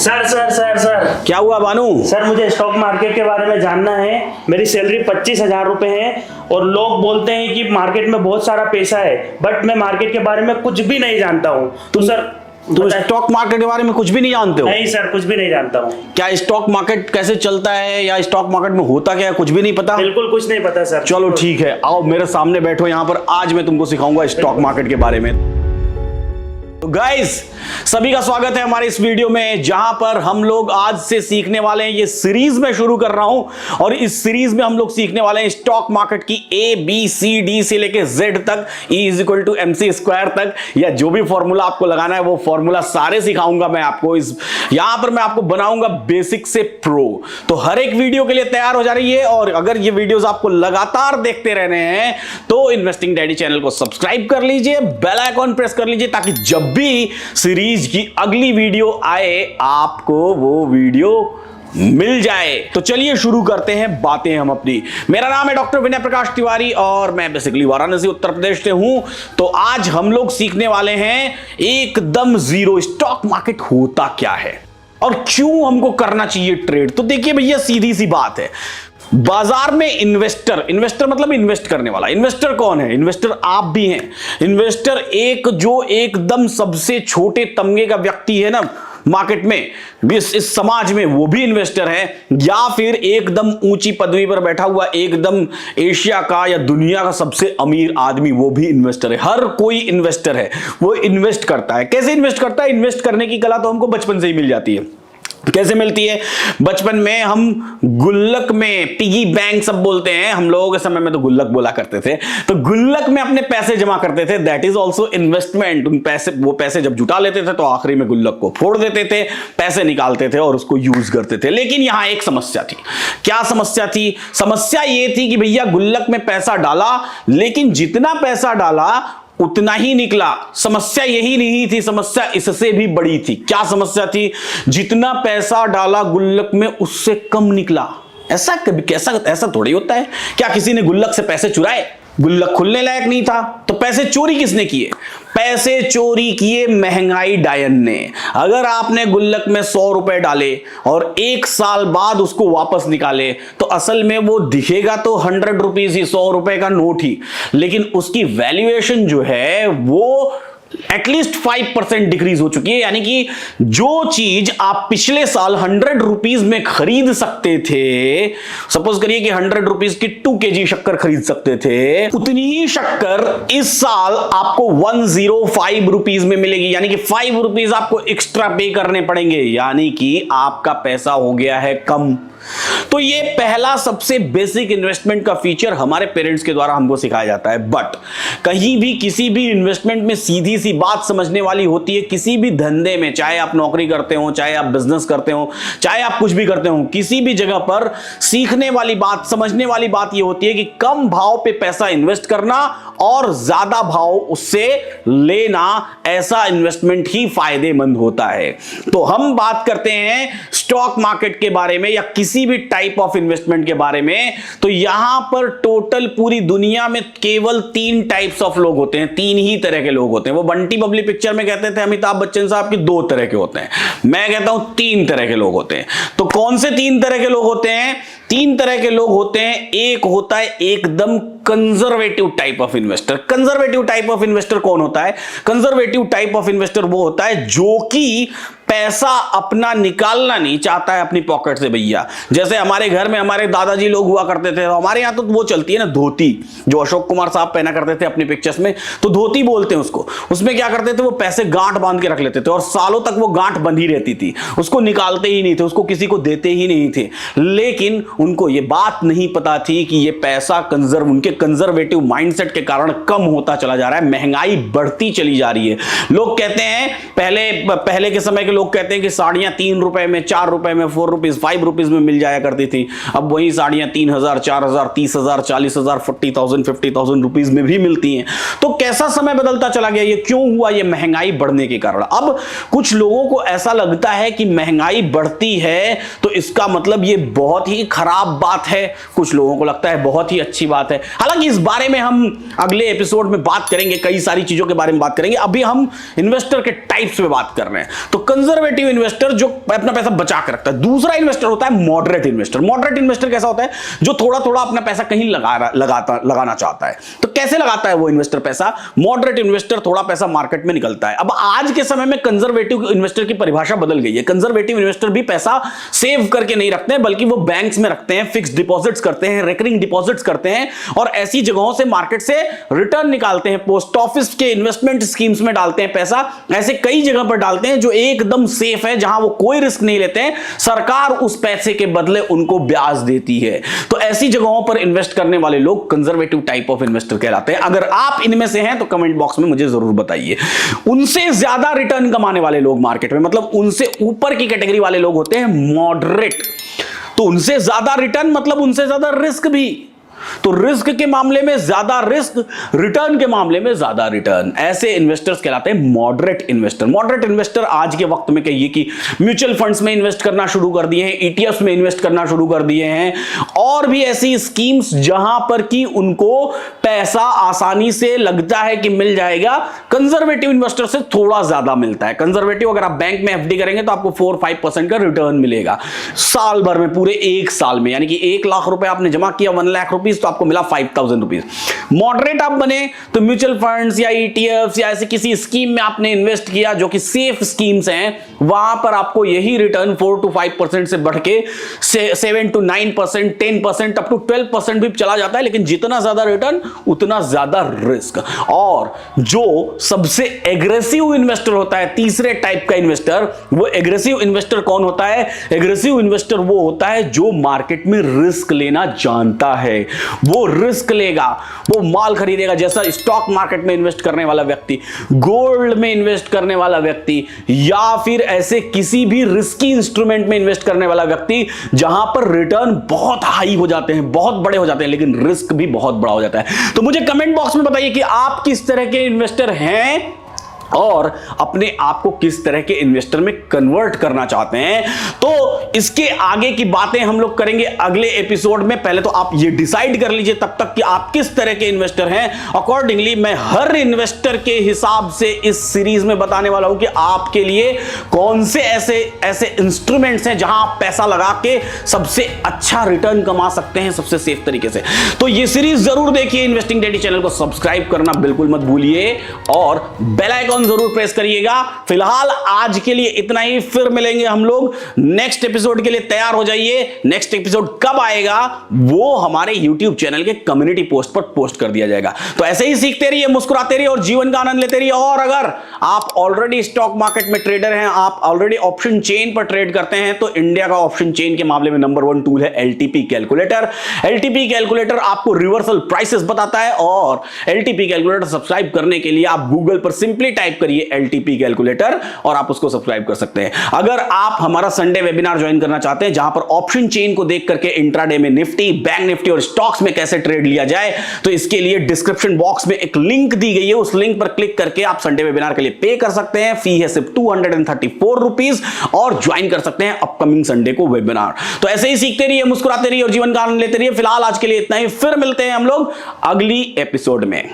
Sir sir sir sir क्या हुआ बानू? Sir मुझे स्टॉक मार्केट के बारे में जानना है। मेरी सैलरी 25,000 रुपए है और लोग बोलते हैं कि मार्केट में बहुत सारा पैसा है, बट मैं मार्केट के बारे में कुछ भी नहीं जानता हूँ। तो सर तुम स्टॉक मार्केट के बारे में कुछ भी नहीं जानते हो? नहीं सर, कुछ भी नहीं जानता हूँ। क्या स्टॉक मार्केट कैसे चलता है या स्टॉक मार्केट में होता क्या है कुछ भी नहीं पता? बिल्कुल कुछ नहीं पता सर। चलो ठीक है, आओ मेरे सामने बैठो यहाँ पर, आज मैं तुमको सिखाऊंगा स्टॉक मार्केट के बारे में। तो गाइस, सभी का स्वागत है हमारे इस वीडियो में, जहां पर हम लोग आज से सीखने वाले हैं। ये सीरीज में शुरू कर रहा हूं और इस सीरीज में हम लोग सीखने वाले हैं स्टॉक मार्केट की ABCD से लेके Z तक, E=MC² तक, या जो भी फॉर्मूला आपको लगाना है वो फॉर्मूला सारे सिखाऊंगा मैं आपको। यहां पर मैं आपको बनाऊंगा बेसिक से प्रो। तो हर एक वीडियो के लिए तैयार हो जा रही है, और अगर ये वीडियोस आपको लगातार देखते रहने हैं तो इन्वेस्टिंग डैडी चैनल को सब्सक्राइब कर लीजिए, बेल आइकॉन प्रेस कर लीजिए, ताकि जब भी सीरीज की अगली वीडियो आए आपको वो वीडियो मिल जाए। तो चलिए शुरू करते हैं बातें हम अपनी। मेरा नाम है डॉक्टर विनय प्रकाश तिवारी और मैं बेसिकली वाराणसी उत्तर प्रदेश से हूं। तो आज हम लोग सीखने वाले हैं एकदम जीरो स्टॉक मार्केट होता क्या है और क्यों हमको करना चाहिए ट्रेड। तो देखिए भैया, सीधी सी बात है, बाजार में इन्वेस्टर मतलब इन्वेस्ट करने वाला। इन्वेस्टर कौन है? इन्वेस्टर आप भी हैं। इन्वेस्टर एक जो एकदम सबसे छोटे तमगे का व्यक्ति है ना मार्केट में, इस समाज में, वो भी इन्वेस्टर है। या फिर एकदम ऊंची पदवी पर बैठा हुआ एकदम एशिया का या दुनिया का सबसे अमीर आदमी, वो भी इन्वेस्टर है। हर कोई इन्वेस्टर है, वो इन्वेस्ट करता है। कैसे इन्वेस्ट करता है? इन्वेस्ट करने की कला तो हमको बचपन से ही मिल जाती है। कैसे मिलती है? बचपन में हम गुल्लक में, पिगी बैंक सब बोलते हैं, हम लोगों के समय में तो गुल्लक बोला करते थे, तो गुल्लक में अपने पैसे जमा करते थे। That is also investment. उन पैसे, वो पैसे जब जुटा लेते थे तो आखिरी में गुल्लक को फोड़ देते थे, पैसे निकालते थे और उसको यूज करते थे। लेकिन यहां एक समस्या थी। क्या समस्या थी? समस्या ये थी कि भैया गुल्लक में पैसा डाला, लेकिन जितना पैसा डाला उतना ही निकला। समस्या यही नहीं थी, समस्या इससे भी बड़ी थी। क्या समस्या थी? जितना पैसा डाला गुल्लक में उससे कम निकला। ऐसा कभी ऐसा थोड़ी होता है। क्या किसी ने गुल्लक से पैसे चुराए? गुल्लक खुलने लायक नहीं था, तो पैसे चोरी किसने किए? पैसे चोरी किए महंगाई डायन ने। अगर आपने गुल्लक में 100 रुपए डाले और 1 साल बाद उसको वापस निकाले, तो असल में वो दिखेगा तो 100 रुपीज ही, 100 रुपए का नोट ही, लेकिन उसकी वैल्यूएशन जो है वो एटलीस्ट 5% डिक्रीज हो चुकी है। यानी कि जो चीज आप पिछले साल 100 रुपीज में खरीद सकते थे, सपोज करिए कि 100 रुपीज की 2 kg शक्कर खरीद सकते थे, उतनी ही शक्कर इस साल आपको 105 रुपीज में मिलेगी। यानी कि 5 रुपीज आपको एक्स्ट्रा पे करने पड़ेंगे, यानी कि आपका पैसा हो गया है कम। तो ये पहला सबसे बेसिक इन्वेस्टमेंट का फीचर हमारे पेरेंट्स के द्वारा हमको सिखाया जाता है। बट कहीं भी किसी भी इन्वेस्टमेंट में सीधी सी बात समझने वाली होती है। किसी भी धंधे में, चाहे आप नौकरी करते हो, चाहे आप बिजनेस करते हो, चाहे आप कुछ भी करते हो, किसी भी जगह पर सीखने वाली बात, समझने वाली बात यह होती है कि कम भाव पे पैसा इन्वेस्ट करना और ज्यादा भाव उससे लेना, ऐसा इन्वेस्टमेंट ही फायदेमंद होता है। तो हम बात करते हैं स्टॉक मार्केट के बारे में या किसी भी टाइप ऑफ इन्वेस्टमेंट के बारे में। तो यहां पर टोटल पूरी दुनिया में केवल 3 टाइप्स ऑफ लोग होते हैं, 3 ही तरह के लोग होते हैं। वो बंटी बबली पिक्चर में कहते थे अमिताभ बच्चन साहब की 2 तरह के होते हैं, मैं कहता हूं 3 तरह के लोग होते हैं। तो कौन से 3 तरह के लोग होते हैं? 3 तरह के लोग होते हैं। एक होता है एकदम conservative type of investor. Conservative type of investor कौन होता है? कंजर्वेटिव टाइप ऑफ इन्वेस्टर वो होता है जो कि पैसा अपना निकालना नहीं चाहता है अपनी पॉकेट से। भैया जैसे हमारे घर में हमारे दादाजी लोग हुआ करते थे, तो हमारे यहां तो वो चलती है ना धोती, जो अशोक कुमार साहब पहना करते थे अपनी पिक्चर्स में, तो धोती बोलते हैं उसको। उसमें क्या करते थे, वो पैसे गांठ बांध के रख लेते थे और सालों तक वो गांठ बंधी रहती थी, उसको निकालते ही नहीं थे, उसको किसी को देते ही नहीं थे। लेकिन उनको ये बात नहीं पता थी कि ये पैसा उनके कंजर्वेटिव माइंडसेट के कारण कम होता चला जा रहा है, महंगाई बढ़ती चली जा रही है। लोग कहते हैं, पहले के समय के लोग कहते हैं कि साड़ियां 3 रुपए में, 4 रुपए में, 4 रुपीज, 5 रुपीज में मिल जाया करती थी। अब वही साड़ियां 3,000, 4,000, 30,000, 40,000, 40,000, 50,000 रुपीज में भी मिलती हैं। तो कैसा समय बदलता चला गया? ये क्यों हुआ? ये महंगाई बढ़ने के कारण। अब कुछ लोगों को ऐसा लगता है कि महंगाई बढ़ती है तो इसका मतलब ये बहुत ही खराब बात है, कुछ लोगों को लगता है बहुत ही अच्छी बात है। हालांकि इस बारे में हम अगले एपिसोड में बात करेंगे, कई सारी चीजों के बारे में बात करेंगे। अभी हम इन्वेस्टर के टाइप्स पे बात कर रहे हैं। तो कंजर्वेटिव इन्वेस्टर जो अपना पैसा बचा कर रखता है। दूसरा इन्वेस्टर होता है मॉडरेट इन्वेस्टर। मॉडरेट इन्वेस्टर कैसा होता है? जो थोड़ा थोड़ा अपना पैसा कहीं लगाना चाहता है। तो कैसे लगाता है वो इन्वेस्टर पैसा? मॉडरेट इन्वेस्टर थोड़ा पैसा मार्केट में निकलता है। अब आज के समय में कंजर्वेटिव इन्वेस्टर की परिभाषा बदल गई है। कंजर्वेटिव इन्वेस्टर भी पैसा सेव करके नहीं रखते हैं, बल्कि वो बैंक्स में रखते हैं, फिक्स्ड डिपॉजिट्स करते हैं, रिकरिंग डिपॉजिट्स करते हैं और ऐसी जगहों से मार्केट से रिटर्न निकालते हैं। पोस्ट ऑफिस के इन्वेस्टमेंट स्कीम्स में डालते हैं पैसा, ऐसे कई जगह पर डालते हैं जो एकदम सेफ है, जहां वो कोई रिस्क नहीं लेते हैं। सरकार उस पैसे के बदले उनको ब्याज देती है। तो ऐसी जगहों पर इन्वेस्ट करने वाले लोग कंजर्वेटिव टाइप ऑफ इन्वेस्टर कहलाते हैं। अगर आप इनमें से हैं तो कमेंट बॉक्स में मुझे जरूर बताइए। उनसे ज्यादा रिटर्न कमाने वाले लोग मार्केट में, मतलब उनसे ऊपर की कैटेगरी वाले लोग होते हैं मॉडरेट। तो उनसे ज्यादा रिटर्न मतलब उनसे ज्यादा रिस्क भी। तो रिस्क के मामले में ज्यादा रिस्क, रिटर्न के मामले में ज्यादा रिटर्न, ऐसे इन्वेस्टर्स कहलाते हैं मॉडरेट इन्वेस्टर। मॉडरेट इन्वेस्टर आज के वक्त में कहिए कि म्यूचुअल फंड्स में इन्वेस्ट करना शुरू कर दिए हैं, ईटीएफ्स में इन्वेस्ट करना शुरू कर दिए हैं और भी ऐसी स्कीम्स जहां पर कि उनको पैसा आसानी से लगता है कि मिल जाएगा। कंजर्वेटिव इन्वेस्टर से थोड़ा ज्यादा मिलता है। कंजर्वेटिव अगर आप बैंक में एफडी करेंगे तो आपको 4-5% का रिटर्न मिलेगा साल भर में, पूरे एक साल में। यानी कि 1 लाख रुपए आपने जमा किया, 1 लाख रुपीज, तो आपको मिला 5000 रुपीज। मॉडरेट आप बने तो म्यूचुअल फंड्स या ईटीएफ्स या ऐसे किसी स्कीम में आपने इन्वेस्ट किया जो कि सेफ स्कीम्स हैं, वहां पर आपको यही रिटर्न 4-5% से बढ़ के 7-9%, 10%, अप टू 12% भी चला जाता है। लेकिन जितना ज्यादा रिटर्न उतना ज्यादा रिस्क। और जो सबसे एग्रेसिव इन्वेस्टर होता है, तीसरे टाइप का इन्वेस्टर, वो एग्रेसिव इन्वेस्टर कौन होता है? एग्रेसिव इन्वेस्टर वो होता है जो मार्केट में रिस्क लेना जानता है। वो रिस्क लेगा, वो माल खरीदेगा। जैसा स्टॉक मार्केट में इन्वेस्ट करने वाला व्यक्ति, गोल्ड में इन्वेस्ट करने वाला व्यक्ति, या फिर ऐसे किसी भी रिस्की इंस्ट्रूमेंट में इन्वेस्ट करने वाला व्यक्ति जहां पर रिटर्न बहुत हाई हो जाते हैं, बहुत बड़े हो जाते हैं, लेकिन रिस्क भी बहुत बड़ा हो जाता है। तो मुझे कमेंट बॉक्स में बताइए कि आप किस तरह के इन्वेस्टर हैं और अपने आप को किस तरह के इन्वेस्टर में कन्वर्ट करना चाहते हैं। तो इसके आगे की बातें हम लोग करेंगे अगले एपिसोड में। पहले तो आप ये डिसाइड कर लीजिए तब तक कि आप किस तरह के इन्वेस्टर हैं। अकॉर्डिंगली मैं हर इन्वेस्टर के हिसाब से इस सीरीज में बताने वाला हूं कि आपके लिए कौन से ऐसे इंस्ट्रूमेंट्स हैं जहां आप पैसा लगा के सबसे अच्छा रिटर्न कमा सकते हैं सबसे सेफ तरीके से। तो ये सीरीज जरूर देखिए। इन्वेस्टिंग डैडी चैनल को सब्सक्राइब करना बिल्कुल मत भूलिए और बेल आइकन जरूर प्रेस करिएगा। फिलहाल आज के लिए इतना ही, फिर मिलेंगे हम लोग नेक्स्ट एपिसोड के लिए। तैयार हो जाइए। नेक्स्ट एपिसोड कब आएगा वो हमारे YouTube चैनल के कम्युनिटी पोस्ट पर पोस्ट कर दिया जाएगा। तो ऐसे ही सीखते रहिए, मुस्कुराते रहिए और जीवन का आनंद लेते रहिए। और अगर आप ऑलरेडी स्टॉक मार्केट में ट्रेडर हैं, आप ऑलरेडी ऑप्शन चेन पर ट्रेड करते हैं, तो इंडिया का ऑप्शन चेन के मामले में नंबर 1 टूल है LTP कैलकुलेटर। LTP कैलकुलेटर आपको रिवर्सल प्राइसेस बताता है और LTP कैलकुलेटर सब्सक्राइब करने के लिए आप गूगल पर सिंपली टाइप करिए LTP कैलकुलेटर और आप उसको सब्सक्राइब कर सकते हैं। अगर आप हमारा संडे वेबिनार ज्वाइन करना चाहते हैं जहां पर ऑप्शन चेन को देख करके इंट्राडे में निफ्टी, बैंक निफ्टी और स्टॉक्स में कैसे ट्रेड लिया जाए, तो इसके लिए डिस्क्रिप्शन बॉक्स में एक लिंक दी गई है। उस लिंक पर क्लिक करके आप संडे वेबिनार के लिए पे कर सकते हैं। फी है सिर्फ 234 रुपीज और ज्वाइन कर सकते हैं अपकमिंग संडे को वेबिनार। तो ऐसे ही सीखते रहिए, मुस्कुराते रहिए और जीवन का आनंद लेते रहिए। फिलहाल आज के लिए इतना ही, फिर मिलते हैं हम लोग अगली एपिसोड में।